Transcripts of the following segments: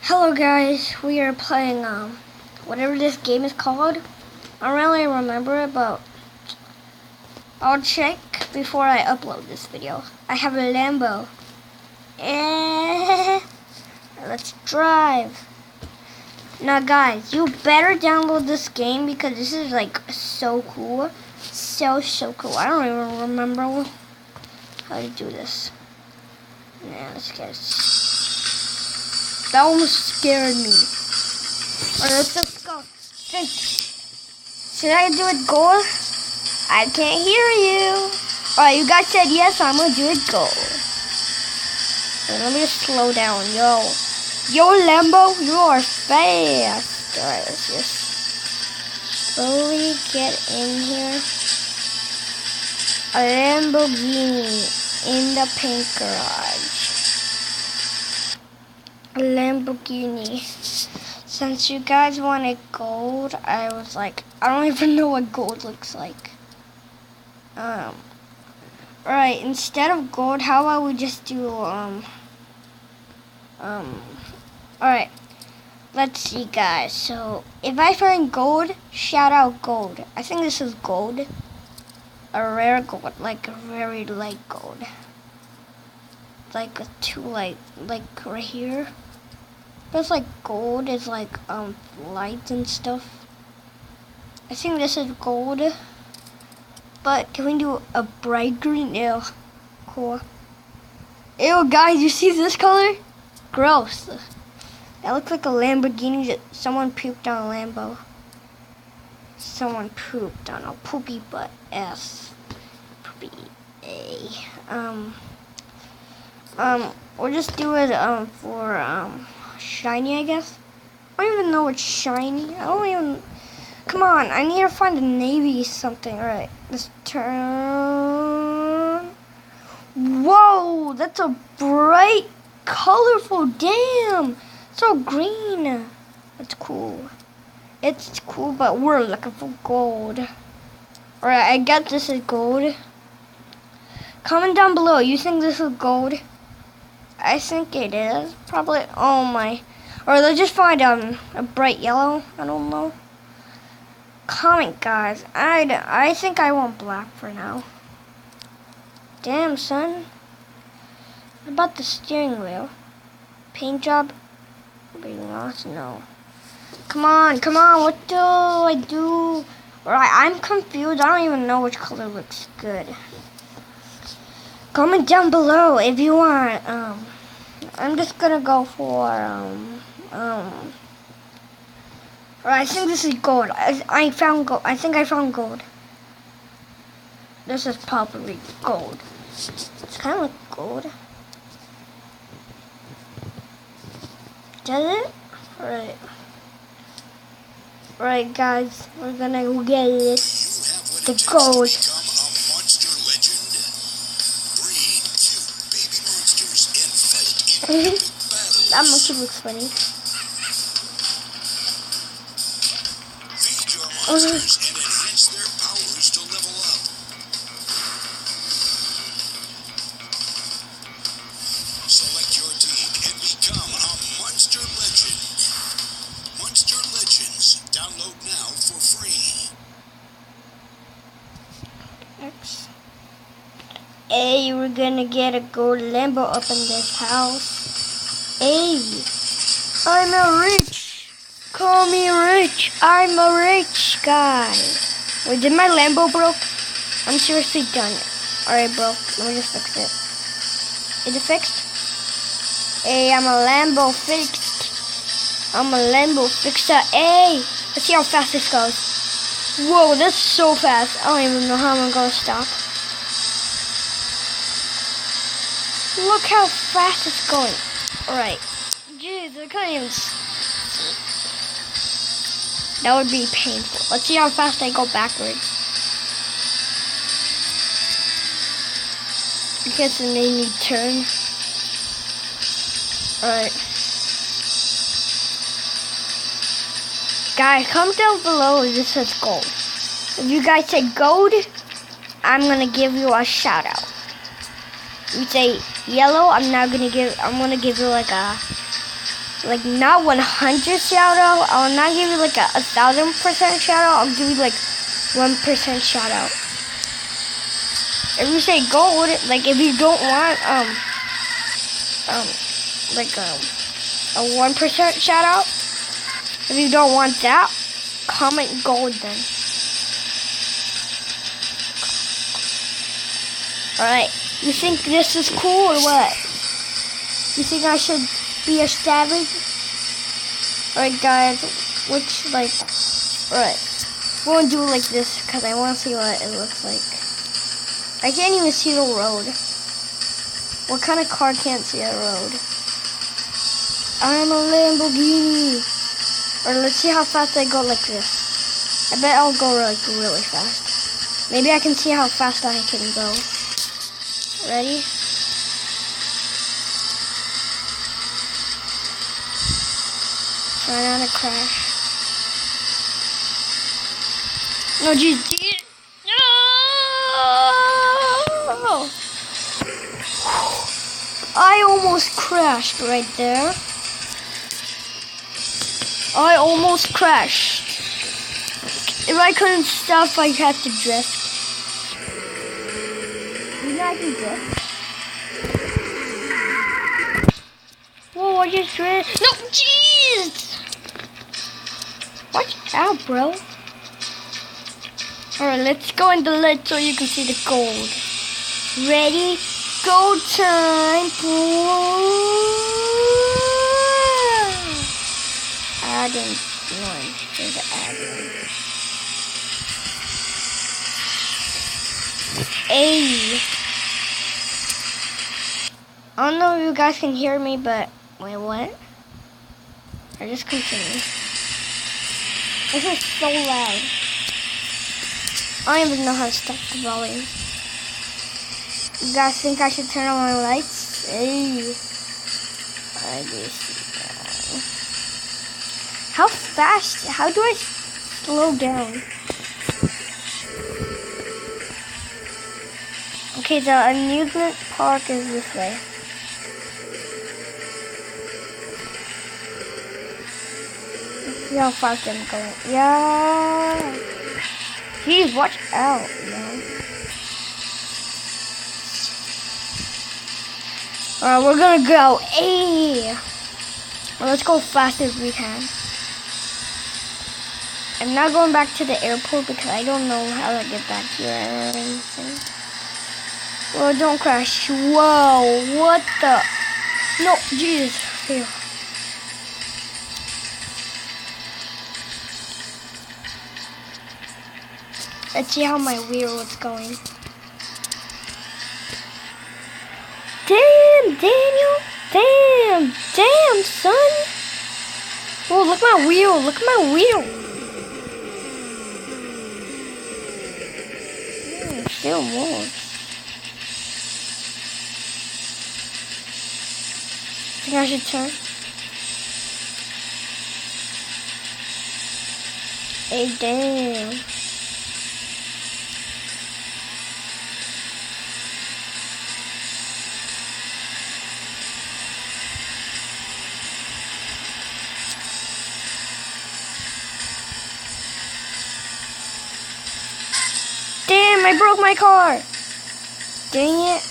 Hello guys, we are playing whatever this game is called. I don't really remember it, but I'll check before I upload this video. I have a Lambo. Let's drive. Now guys, you better download this game because this is like so cool. So cool. I don't even remember how to do this. Yeah, let's get it. That almost scared me. Alright, let's just go. Should I do it gold? I can't hear you. Alright, you guys said yes, I'm gonna do it gold. Right, let me just slow down, yo. Yo, Lambo, you are fast. Alright, let's just slowly get in here. A Lamborghini in the paint garage. Lamborghini. Since you guys wanted gold, I was like, I don't even know what gold looks like. Alright, instead of gold, how about we just do, alright. Let's see, guys. So, if I find gold, shout out gold. I think this is gold. A rare gold, like a very light gold. Like a two light, like right here. It's like gold is like lights and stuff. I think this is gold. But can we do a bright green? Ew. Cool. Ew, guys, you see this color? Gross. That looks like a Lamborghini that someone pooped on a Lambo. Someone pooped on a poopy butt S. Poopy A. We'll just do it for shiny, I guess. I don't even know what's shiny. I don't even. Come on, I need to find a navy something. All right, let's turn. Whoa, that's a bright, colorful. Damn, so green. That's cool. It's cool, but we're looking for gold. All right, I guess this is gold. Comment down below. You think this is gold? I think it is. Probably. Oh my. Or let's just find a bright yellow. I don't know. Comment, guys. I think I want black for now. Damn, son. What about the steering wheel? Paint job? Being lost? No. Come on. What do I do? Alright, I'm confused. I don't even know which color looks good. Comment down below if you want. I'm just gonna go for I think this is gold. I found gold. I think I found gold. This is probably gold. It's kind of like gold. Does it? Alright. Alright, guys. We're gonna go get it. The gold. That monkey looks funny. Select your team and become a Monster Legend. Monster Legends. Download now for free. Hey, we're gonna get a gold Lambo up in this house. Hey, I'm a rich. Call me rich. I'm a rich guy. Wait, did my Lambo broke? I'm seriously done. Alright, bro. Let me just fix it. Is it fixed? Hey, I'm a Lambo fixed. I'm a Lambo fixer. Hey, let's see how fast this goes. Whoa, that's so fast. I don't even know how I'm gonna stop. Look how fast it's going. Alright. Jeez, I couldn't even see. That would be painful. Let's see how fast I go backwards. I guess it made me turn. Alright. Guys, comment down below if this says gold. If you guys say gold, I'm gonna give you a shout out. You say yellow, I'm gonna give you like a like not 100 shout out. I'll not give you like a 1,000% shout out. I'll give you like 1% shout out. If you say gold, like if you don't want like a 1% shout out, if you don't want that, comment gold then. Alright, you think this is cool or what? You think I should be a savage? Alright guys, which like, alright, we're gonna do it like this because I want to see what it looks like. I can't even see the road. What kind of car can't see a road? I'm a Lamborghini. Or let's see how fast I go like this. I bet I'll go like really fast. Maybe I can see how fast I can go. Ready? Try not to crash. No, geez. No! I almost crashed right there. I almost crashed. If I couldn't stop, I had to drift. You guys can drift. Whoa, I just drift. No, jeez! Watch out, bro. Alright, let's go in the light so you can see the gold. Ready? Go time. Add in one. There's an add in. Hey. I don't know if you guys can hear me, but wait, what? I just continue. This is so loud. I don't even know how to stop the volume. You guys think I should turn on my lights? Hey. I just... How fast? How do I slow down? Okay, the amusement park is this way. Let's see how fast I'm going. Yeah. Jeez, watch out, man. Alright, we're gonna go. Hey. Well, let's go fast as we can. I'm not going back to the airport because I don't know how to get back here or anything. Well, don't crash. Whoa, what the? No, Jesus. Here. Let's see how my wheel is going. Damn, Daniel. Damn, son. Oh, look at my wheel. Look at my wheel. Still more. I think I should turn. Hey, damn. Damn, I broke my car. Dang it.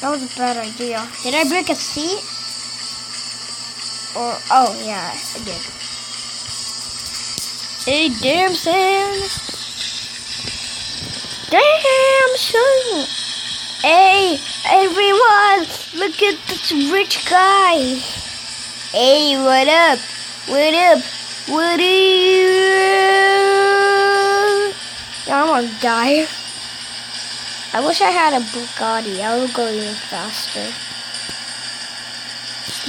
That was a bad idea. Did I break a seat? Or, oh, yeah, I did. Hey, damn, son. Damn, son. Hey, everyone, look at this rich guy. Hey, what up? What up? What up? I'm gonna die. I wish I had a Bugatti. I would go even faster.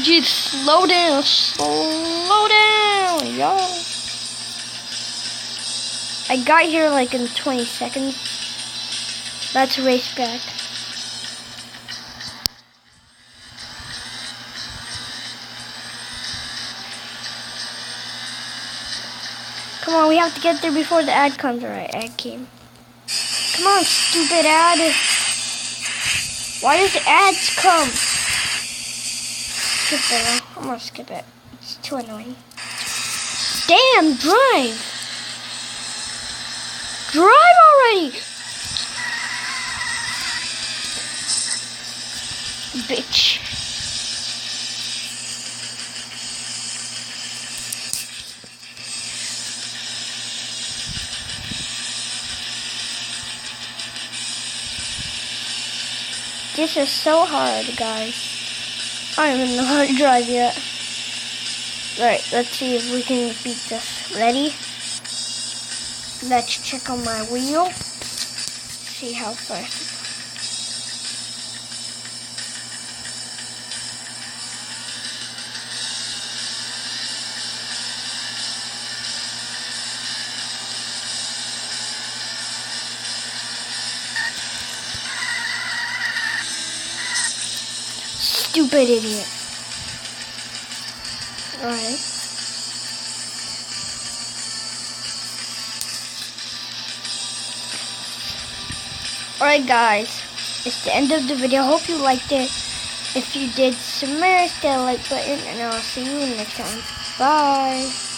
Jeez, slow down, y'all. I got here like in 20 seconds. Let's race back. Come on, we have to get there before the ad comes. Alright, ad came. Come on, stupid ad. Why does the ads come? Skip it. I'm gonna skip it. It's too annoying. Damn, drive! Drive already! Bitch. This is so hard, guys. I don't even know how to drive yet. Alright, let's see if we can beat this. Ready? Let's check on my wheel. See how fast. Stupid idiot. Alright. Alright guys, it's the end of the video. Hope you liked it. If you did, smash that like button and I'll see you next time. Bye.